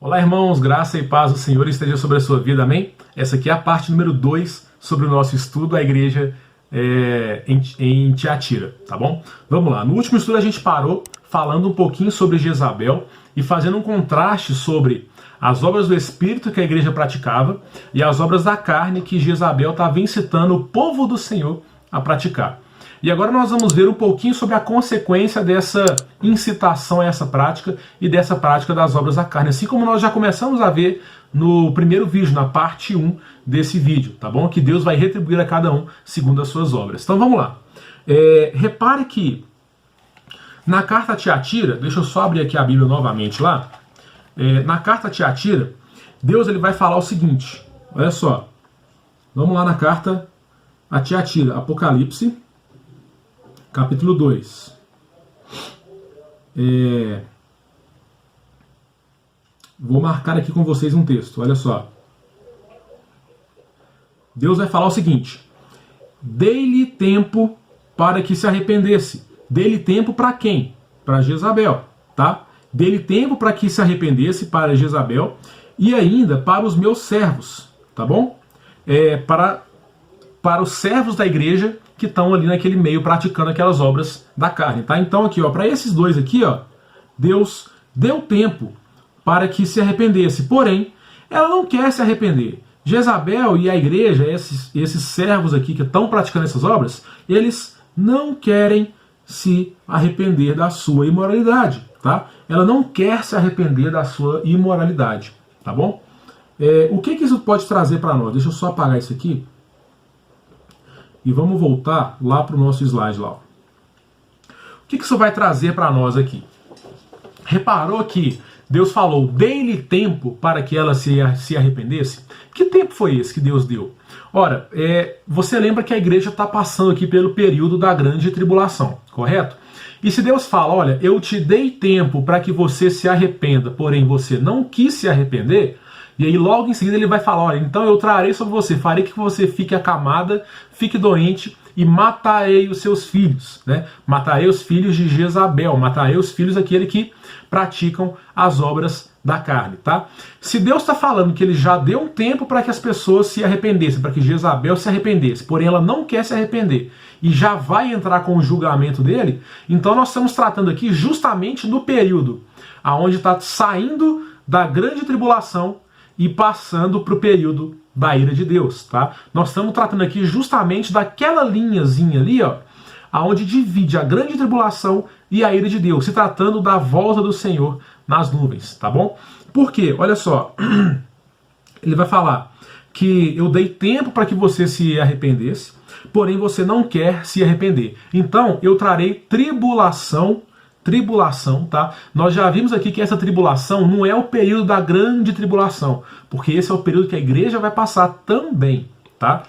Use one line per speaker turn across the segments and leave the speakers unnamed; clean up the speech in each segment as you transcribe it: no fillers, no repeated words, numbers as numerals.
Olá, irmãos, graça e paz do Senhor esteja sobre a sua vida, amém? Essa aqui é a parte número 2 sobre o nosso estudo, a igreja em Tiatira, tá bom? Vamos lá, no último estudo a gente parou falando um pouquinho sobre Jezabel e fazendo um contraste sobre as obras do Espírito que a igreja praticava e as obras da carne que Jezabel estava incitando o povo do Senhor a praticar. E agora nós vamos ver um pouquinho sobre a consequência dessa incitação a essa prática e dessa prática das obras da carne, assim como nós já começamos a ver no primeiro vídeo, na parte 1 desse vídeo, tá bom? Que Deus vai retribuir a cada um segundo as suas obras. Então vamos lá. Repare que na carta a Tiatira, deixa eu só abrir aqui a Bíblia novamente lá, na carta a Tiatira, Deus ele vai falar o seguinte, olha só, vamos lá na carta a Tiatira, Apocalipse, capítulo 2. Vou marcar aqui com vocês um texto, olha só. Deus vai falar o seguinte: dei-lhe tempo para que se arrependesse. Dei-lhe tempo para quem? Para Jezabel, tá? Dei-lhe tempo para que se arrependesse para Jezabel e ainda para os meus servos, tá bom? Para os servos da igreja que estão ali naquele meio praticando aquelas obras da carne, tá? Então aqui, ó, para esses dois aqui, ó, Deus deu tempo para que se arrependesse, porém, ela não quer se arrepender. Jezabel e a igreja, esses servos aqui que estão praticando essas obras, eles não querem se arrepender da sua imoralidade, tá? Ela não quer se arrepender da sua imoralidade, tá bom? O que isso pode trazer para nós? Deixa eu só apagar isso aqui. E vamos voltar lá para o nosso slide lá. O que isso vai trazer para nós aqui? Reparou que Deus falou, dei-lhe tempo para que ela se arrependesse? Que tempo foi esse que Deus deu? Ora, você lembra que a igreja está passando aqui pelo período da grande tribulação, correto? E se Deus fala, olha, eu te dei tempo para que você se arrependa, porém você não quis se arrepender, e aí logo em seguida ele vai falar, olha, então eu trarei sobre você, farei que você fique acamada, fique doente e matarei os seus filhos, né? Matarei os filhos de Jezabel, matarei os filhos daquele que praticam as obras da carne, tá? Se Deus está falando que ele já deu um tempo para que as pessoas se arrependessem, para que Jezabel se arrependesse, porém ela não quer se arrepender e já vai entrar com o julgamento dele, então nós estamos tratando aqui justamente no período aonde está saindo da grande tribulação e passando para o período da ira de Deus, tá? Nós estamos tratando aqui justamente daquela linhazinha ali, ó, aonde divide a grande tribulação e a ira de Deus, se tratando da volta do Senhor nas nuvens, tá bom? Por quê? Olha só, ele vai falar que eu dei tempo para que você se arrependesse, porém você não quer se arrepender. Então eu trarei tribulação, tá? Nós já vimos aqui que essa tribulação não é o período da grande tribulação, porque esse é o período que a igreja vai passar também, tá?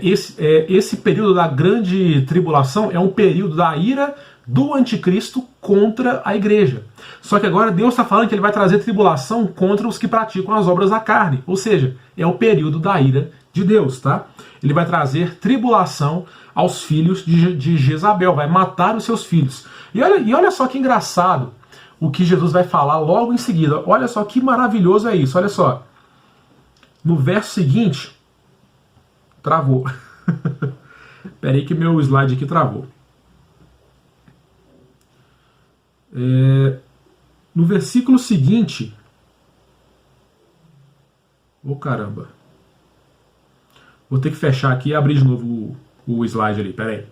Esse período da grande tribulação é um período da ira do anticristo contra a igreja. Só que agora Deus está falando que ele vai trazer tribulação contra os que praticam as obras da carne, ou seja, é o período da ira de Deus, tá? Ele vai trazer tribulação aos filhos de Jezabel, vai matar os seus filhos. E olha só que engraçado o que Jesus vai falar logo em seguida. Olha só que maravilhoso é isso. Olha só. No verso seguinte... Travou. Peraí que meu slide aqui travou. No versículo seguinte... Ô caramba. Vou ter que fechar aqui e abrir de novo o slide ali. Peraí.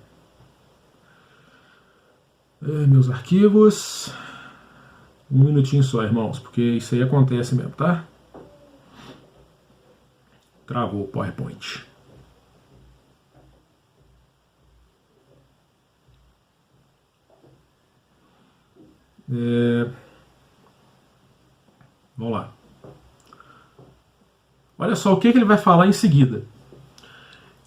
Meus arquivos. Um minutinho só, irmãos, porque isso aí acontece mesmo, tá? Travou o PowerPoint. Vamos lá. Olha só o que ele vai falar em seguida.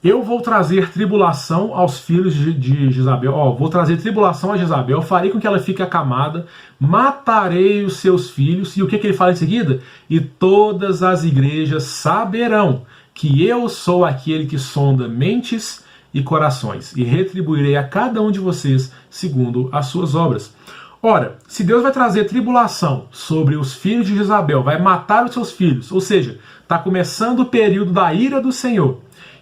Eu vou trazer tribulação aos filhos de Jezabel. Vou trazer tribulação a Jezabel, farei com que ela fique acamada, matarei os seus filhos. E o que ele fala em seguida? E todas as igrejas saberão que eu sou aquele que sonda mentes e corações, e retribuirei a cada um de vocês segundo as suas obras. Ora, se Deus vai trazer tribulação sobre os filhos de Jezabel, vai matar os seus filhos, ou seja, está começando o período da ira do Senhor,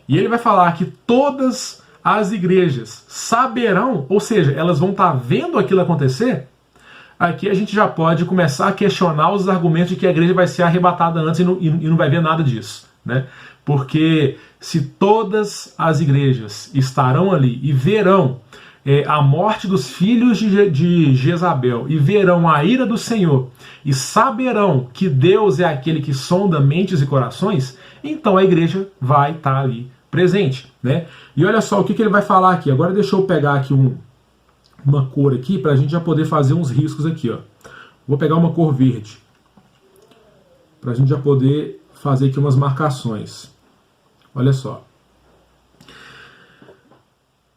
e ele vai falar que todas as igrejas saberão, ou seja, elas vão estar vendo aquilo acontecer, aqui a gente já pode começar a questionar os argumentos de que a igreja vai ser arrebatada antes e não vai ver nada disso, né? Porque se todas as igrejas estarão ali e verão a morte dos filhos de Jezabel e verão a ira do Senhor e saberão que Deus é aquele que sonda mentes e corações, então a igreja vai estar ali presente, né? E olha só o que ele vai falar aqui. Agora deixa eu pegar aqui uma cor aqui para a gente já poder fazer uns riscos aqui, ó. Vou pegar uma cor verde para a gente já poder fazer aqui umas marcações. Olha só.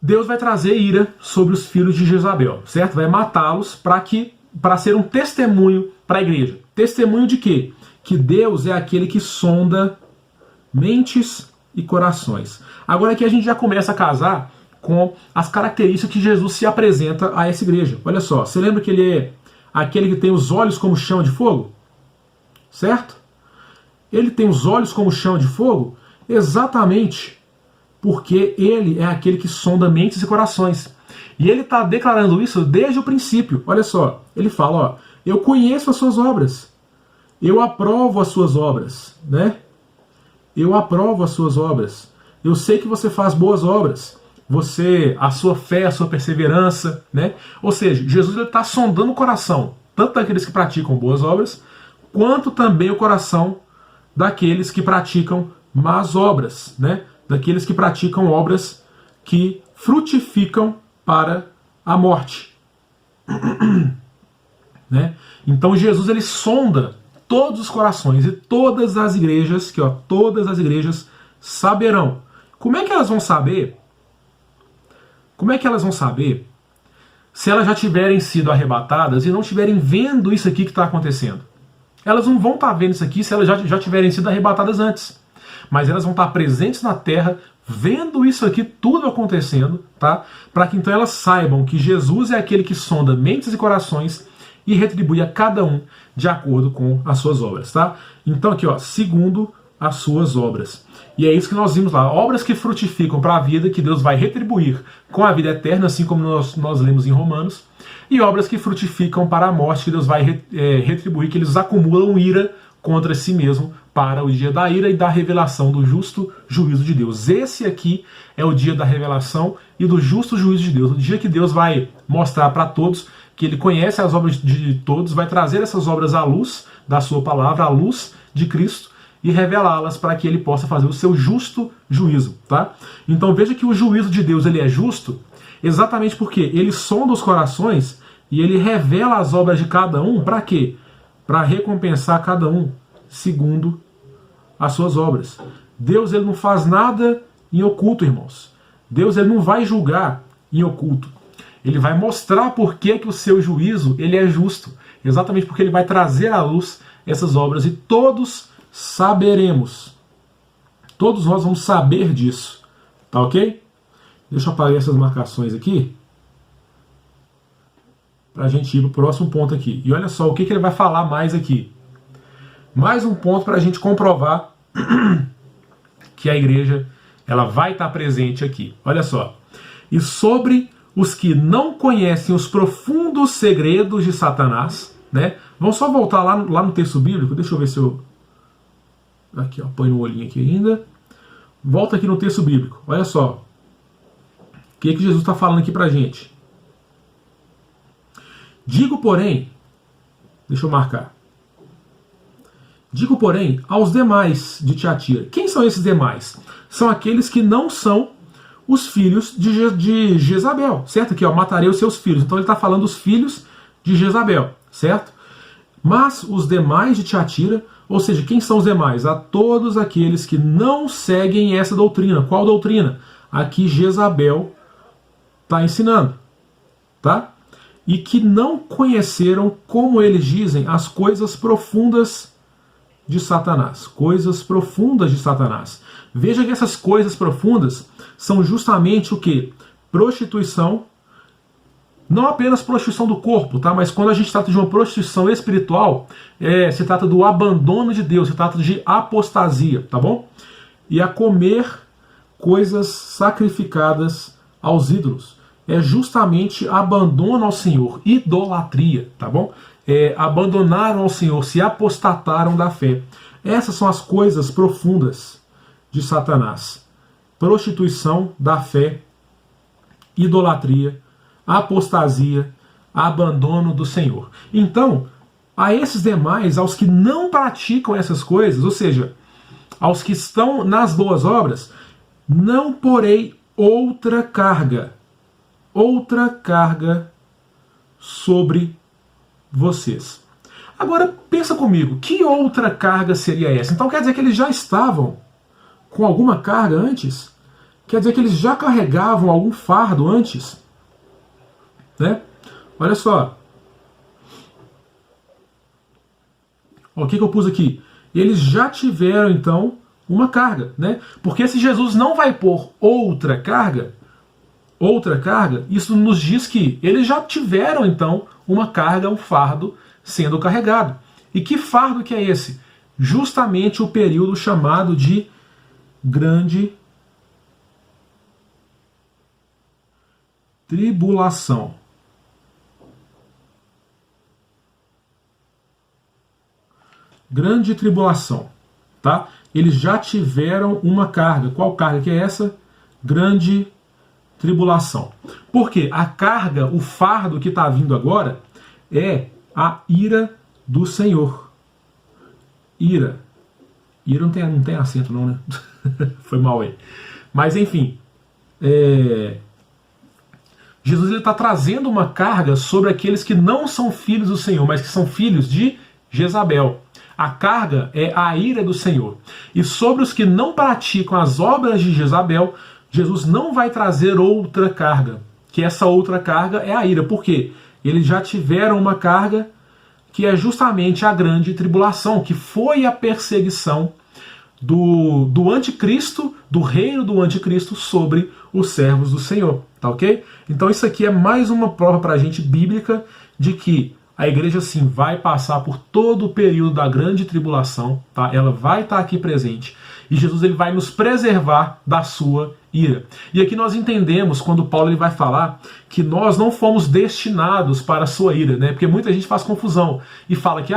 Deus vai trazer ira sobre os filhos de Jezabel, certo? Vai matá-los para ser um testemunho para a igreja. Testemunho de quê? Que Deus é aquele que sonda mentes e corações. Agora aqui a gente já começa a casar com as características que Jesus se apresenta a essa igreja. Olha só, você lembra que ele é aquele que tem os olhos como chama de fogo? Certo? Ele tem os olhos como chama de fogo exatamente porque ele é aquele que sonda mentes e corações. E ele está declarando isso desde o princípio. Olha só, ele fala, ó, eu conheço as suas obras, eu aprovo as suas obras, né? Eu aprovo as suas obras, eu sei que você faz boas obras, a sua fé, a sua perseverança, né? Ou seja, Jesus está sondando o coração, tanto daqueles que praticam boas obras, quanto também o coração daqueles que praticam más obras, né? Daqueles que praticam obras que frutificam para a morte. Né? Então Jesus ele sonda todos os corações e todas as igrejas, que ó, todas as igrejas saberão. Como é que elas vão saber? Como é que elas vão saber se elas já tiverem sido arrebatadas e não estiverem vendo isso aqui que está acontecendo? Elas não vão estar vendo isso aqui se elas já tiverem sido arrebatadas antes. Mas elas vão estar presentes na terra, vendo isso aqui tudo acontecendo, tá? Para que então elas saibam que Jesus é aquele que sonda mentes e corações e retribui a cada um de acordo com as suas obras, tá? Então aqui, ó, segundo as suas obras. E é isso que nós vimos lá, obras que frutificam para a vida, que Deus vai retribuir com a vida eterna, assim como nós lemos em Romanos, e obras que frutificam para a morte, que Deus vai retribuir, que eles acumulam ira contra si mesmo para o dia da ira e da revelação do justo juízo de Deus. Esse aqui é o dia da revelação e do justo juízo de Deus. O dia que Deus vai mostrar para todos que Ele conhece as obras de todos, vai trazer essas obras à luz da sua palavra, à luz de Cristo, e revelá-las para que Ele possa fazer o seu justo juízo. Tá? Então veja que o juízo de Deus ele é justo exatamente porque Ele sonda os corações e Ele revela as obras de cada um para quê? Para recompensar cada um segundo as suas obras. Deus ele não faz nada em oculto, irmãos. Deus ele não vai julgar em oculto. Ele vai mostrar por que o seu juízo ele é justo. Exatamente porque ele vai trazer à luz essas obras e todos saberemos. Todos nós vamos saber disso. Tá ok? Deixa eu apagar essas marcações aqui para a gente ir para o próximo ponto aqui. E olha só o que ele vai falar mais aqui. Mais um ponto para a gente comprovar que a igreja ela vai estar presente aqui. Olha só. E sobre os que não conhecem os profundos segredos de Satanás, né? Vamos só voltar lá no texto bíblico. Deixa eu ver se eu... Aqui, ó, põe um olhinho aqui ainda. Volta aqui no texto bíblico. Olha só. O que Jesus está falando aqui para a gente? Digo, porém... Deixa eu marcar. Digo, porém, aos demais de Tiatira. Quem são esses demais? São aqueles que não são os filhos de Jezabel, certo? Aqui, ó, matarei os seus filhos. Então ele está falando dos filhos de Jezabel, certo? Mas os demais de Tiatira, ou seja, quem são os demais? A todos aqueles que não seguem essa doutrina. Qual doutrina? Aqui Jezabel está ensinando, tá? E que não conheceram, como eles dizem, as coisas profundas de Satanás. Coisas profundas de Satanás. Veja que essas coisas profundas são justamente o que? Prostituição, Não apenas prostituição do corpo, tá? Mas quando a gente trata de uma prostituição espiritual, se trata do abandono de Deus, se trata de apostasia, tá bom? E a comer coisas sacrificadas aos ídolos. É justamente abandono ao Senhor, idolatria, tá bom? Abandonaram ao Senhor, se apostataram da fé. Essas são as coisas profundas de Satanás. Prostituição da fé, idolatria, apostasia, abandono do Senhor. Então, a esses demais, aos que não praticam essas coisas, ou seja, aos que estão nas boas obras, não porei outra carga sobre vocês. Agora, pensa comigo, que outra carga seria essa? Então quer dizer que eles já estavam com alguma carga antes? Quer dizer que eles já carregavam algum fardo antes? Né? Olha só. O que eu pus aqui? Eles já tiveram, então, uma carga. Né? Porque se Jesus não vai pôr outra carga, isso nos diz que eles já tiveram, então, uma carga, um fardo sendo carregado. E que fardo que é esse? Justamente o período chamado de grande tribulação. Grande tribulação, tá? Eles já tiveram uma carga. Qual carga que é essa? Grande tribulação. Porque a carga, o fardo que está vindo agora é a ira do Senhor. Ira. Ira não tem acento não, né? Foi mal aí. Mas enfim, Jesus está trazendo uma carga sobre aqueles que não são filhos do Senhor, mas que são filhos de Jezabel. A carga é a ira do Senhor. E sobre os que não praticam as obras de Jezabel, Jesus não vai trazer outra carga. Que essa outra carga é a ira. Por quê? Eles já tiveram uma carga que é justamente a grande tribulação, que foi a perseguição do anticristo, do reino do anticristo sobre os servos do Senhor. Tá ok? Então isso aqui é mais uma prova para a gente bíblica de que a igreja sim vai passar por todo o período da grande tribulação, tá? Ela vai estar aqui presente. E Jesus ele vai nos preservar da sua ira. E aqui nós entendemos quando Paulo ele vai falar que nós não fomos destinados para a sua ira, né? Porque muita gente faz confusão e fala que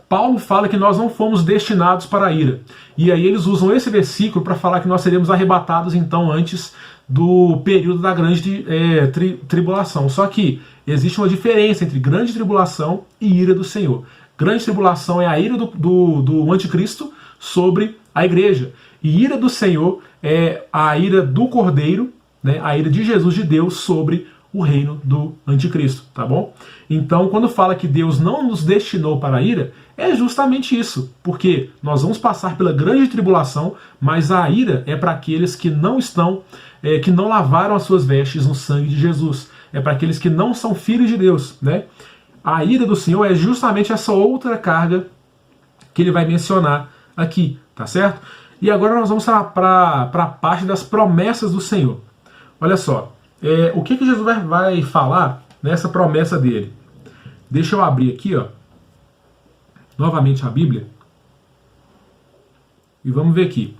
Paulo fala que nós não fomos destinados para a ira. E aí eles usam esse versículo para falar que nós seremos arrebatados então antes do período da grande tribulação. Só que existe uma diferença entre grande tribulação e ira do Senhor. Grande tribulação é a ira do anticristo sobre a igreja. E ira do Senhor é a ira do Cordeiro, né, a ira de Jesus, de Deus, sobre o reino do anticristo, tá bom? Então, quando fala que Deus não nos destinou para a ira, é justamente isso, porque nós vamos passar pela grande tribulação, mas a ira é para aqueles que não estão, que não lavaram as suas vestes no sangue de Jesus, é para aqueles que não são filhos de Deus, né? A ira do Senhor é justamente essa outra carga que ele vai mencionar aqui, tá certo? E agora nós vamos para a parte das promessas do Senhor. Olha só, o que Jesus vai falar nessa promessa dele? Deixa eu abrir aqui, ó, novamente a Bíblia, e vamos ver aqui.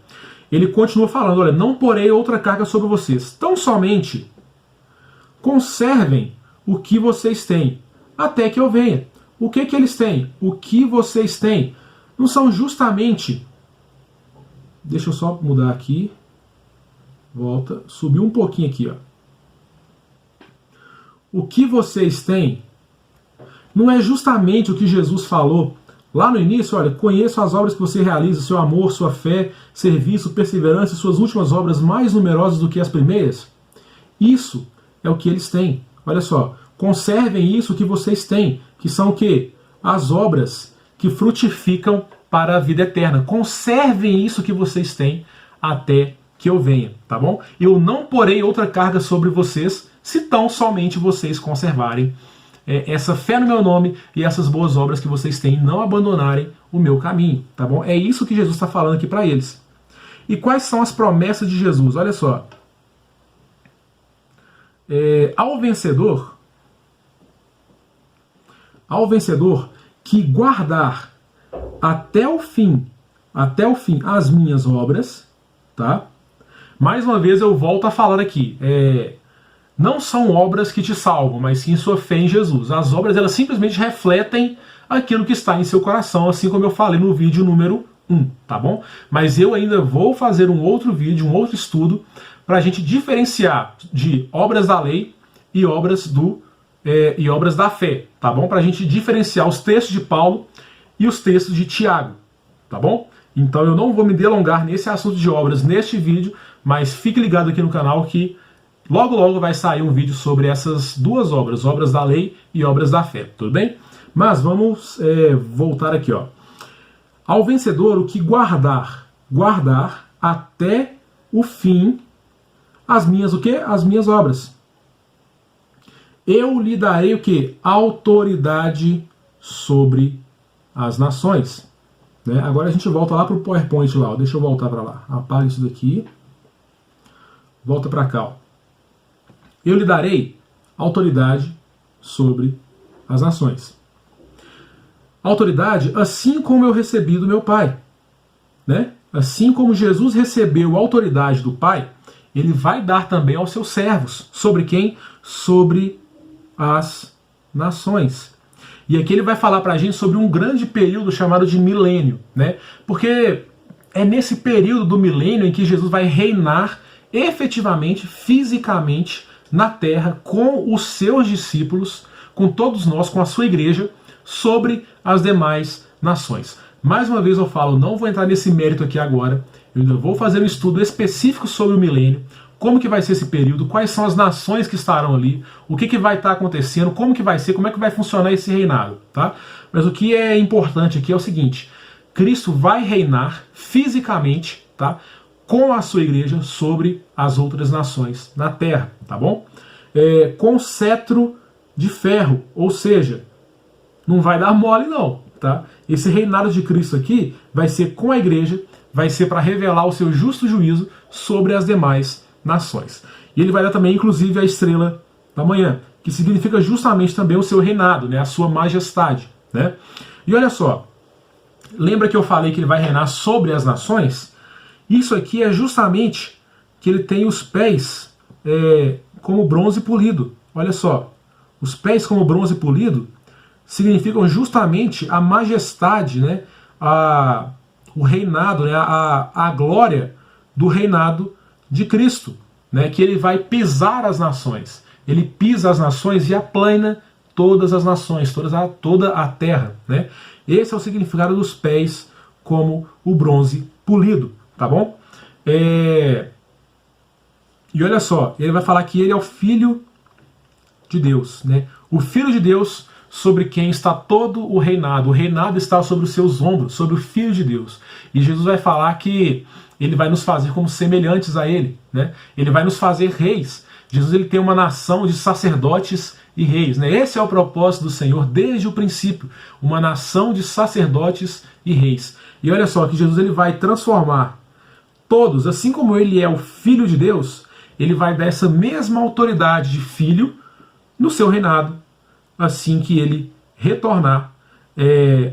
Ele continua falando, olha, não porei outra carga sobre vocês, tão somente conservem o que vocês têm, até que eu venha. O que eles têm? O que vocês têm? Não são justamente... Deixa eu só mudar aqui. Volta. Subiu um pouquinho aqui, ó. O que vocês têm não é justamente o que Jesus falou lá no início? Olha, conheço as obras que você realiza, seu amor, sua fé, serviço, perseverança e suas últimas obras mais numerosas do que as primeiras. Isso é o que eles têm. Olha só, conservem isso que vocês têm, que são o quê? As obras que frutificam para a vida eterna. Conservem isso que vocês têm até que eu venha, tá bom? Eu não porei outra carga sobre vocês, se tão somente vocês conservarem essa fé no meu nome e essas boas obras que vocês têm, não abandonarem o meu caminho, tá bom? É isso que Jesus está falando aqui para eles. E quais são as promessas de Jesus? Olha só. Ao vencedor, Ao vencedor que guardar até o fim as minhas obras, tá? Mais uma vez eu volto a falar aqui, não são obras que te salvam, mas sim sua fé em Jesus. As obras, elas simplesmente refletem aquilo que está em seu coração, assim como eu falei no vídeo número 1, tá bom? Mas eu ainda vou fazer um outro vídeo, um outro estudo, para a gente diferenciar de obras da lei e obras da fé, tá bom? Para a gente diferenciar os textos de Paulo e os textos de Tiago, tá bom? Então eu não vou me delongar nesse assunto de obras neste vídeo, mas fique ligado aqui no canal que logo logo vai sair um vídeo sobre essas duas obras, obras da lei e obras da fé, tudo bem? Mas vamos voltar aqui, ó. Ao vencedor o que guardar até o fim as minhas o quê? As minhas obras. Eu lhe darei o quê? Autoridade sobre as nações. Né? Agora a gente volta lá para o PowerPoint lá, ó. Deixa eu voltar para lá. Apaga isso daqui. Volta para cá, ó. Eu lhe darei autoridade sobre as nações. Autoridade assim como eu recebi do meu Pai. Né? Assim como Jesus recebeu a autoridade do Pai, ele vai dar também aos seus servos. Sobre quem? Sobre as nações. E aqui ele vai falar para a gente sobre um grande período chamado de milênio. Né? Porque é nesse período do milênio em que Jesus vai reinar efetivamente, fisicamente, na terra, com os seus discípulos, com todos nós, com a sua igreja, sobre as demais nações. Mais uma vez eu falo, não vou entrar nesse mérito aqui agora, eu ainda vou fazer um estudo específico sobre o milênio, como que vai ser esse período, quais são as nações que estarão ali, o que vai estar acontecendo, como que vai ser, como é que vai funcionar esse reinado, tá? Mas o que é importante aqui é o seguinte, Cristo vai reinar fisicamente, tá? Com a sua igreja sobre as outras nações na terra, tá bom? Com cetro de ferro, ou seja, não vai dar mole não, tá? Esse reinado de Cristo aqui vai ser com a igreja, vai ser para revelar o seu justo juízo sobre as demais nações. E ele vai dar também, inclusive, a estrela da manhã, que significa justamente também o seu reinado, né? A sua majestade, né? E olha só, lembra que eu falei que ele vai reinar sobre as nações? Isso aqui é justamente que ele tem os pés como bronze polido. Olha só, os pés como bronze polido significam justamente a majestade, né, o reinado, né, a glória do reinado de Cristo, né, que ele vai pisar as nações. Ele pisa as nações e aplana todas as nações, toda a terra. Né? Esse é o significado dos pés como o bronze polido. Tá bom? E olha só, ele vai falar que ele é o Filho de Deus, né? O Filho de Deus sobre quem está todo o reinado está sobre os seus ombros, sobre o Filho de Deus. E Jesus vai falar que ele vai nos fazer como semelhantes a ele, né? Ele vai nos fazer reis. Jesus ele tem uma nação de sacerdotes e reis, né? Esse é o propósito do Senhor desde o princípio, uma nação de sacerdotes e reis. E olha só que Jesus ele vai transformar todos, assim como ele é o Filho de Deus, ele vai dar essa mesma autoridade de filho no seu reinado, assim que ele retornar,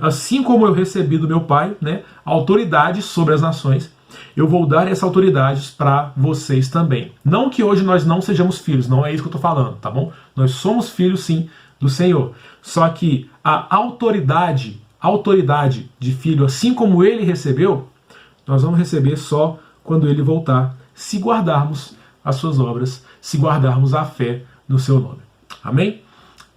assim como eu recebi do meu Pai, né, autoridade sobre as nações, eu vou dar essa autoridade para vocês também. Não que hoje nós não sejamos filhos, não é isso que eu estou falando, tá bom? Nós somos filhos sim do Senhor, só que a autoridade de filho, assim como ele recebeu, nós vamos receber só quando ele voltar, se guardarmos as suas obras, se guardarmos a fé no seu nome. Amém?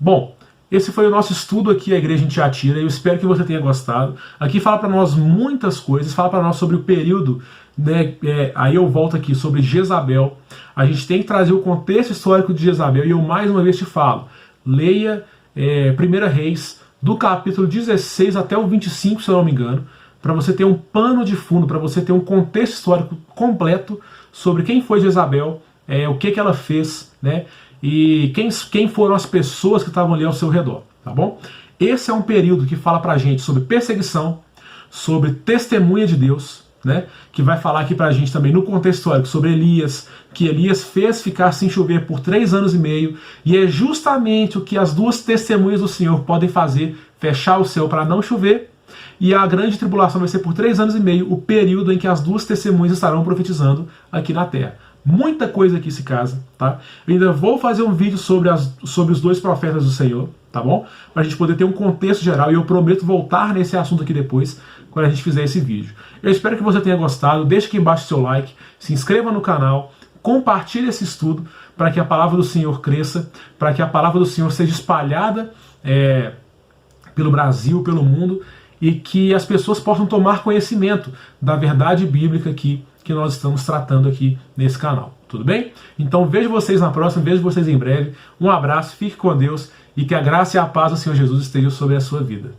Bom, esse foi o nosso estudo aqui, a Igreja em Tiatira. Eu espero que você tenha gostado. Aqui fala para nós muitas coisas, fala para nós sobre o período, né? Aí eu volto aqui sobre Jezabel. A gente tem que trazer o contexto histórico de Jezabel, e eu mais uma vez te falo, leia 1 Reis, do capítulo 16 até o 25, se eu não me engano, para você ter um pano de fundo, para você ter um contexto histórico completo sobre quem foi Jezabel, o que ela fez, né? E quem foram as pessoas que estavam ali ao seu redor, tá bom? Esse é um período que fala pra gente sobre perseguição, sobre testemunha de Deus, né, que vai falar aqui pra gente também no contexto histórico sobre Elias, que Elias fez ficar sem chover por 3 anos e meio, e é justamente o que as duas testemunhas do Senhor podem fazer, fechar o céu para não chover, e a grande tribulação vai ser por 3 anos e meio, o período em que as duas testemunhas estarão profetizando aqui na terra. Muita coisa aqui se casa, tá? Eu ainda vou fazer um vídeo sobre os dois profetas do Senhor, tá bom? Pra gente poder ter um contexto geral, e eu prometo voltar nesse assunto aqui depois, quando a gente fizer esse vídeo. Eu espero que você tenha gostado, deixe aqui embaixo seu like, se inscreva no canal, compartilhe esse estudo para que a palavra do Senhor cresça, para que a palavra do Senhor seja espalhada pelo Brasil, pelo mundo, e que as pessoas possam tomar conhecimento da verdade bíblica que nós estamos tratando aqui nesse canal. Tudo bem? Então vejo vocês na próxima, vejo vocês em breve. Um abraço, fique com Deus e que a graça e a paz do Senhor Jesus estejam sobre a sua vida.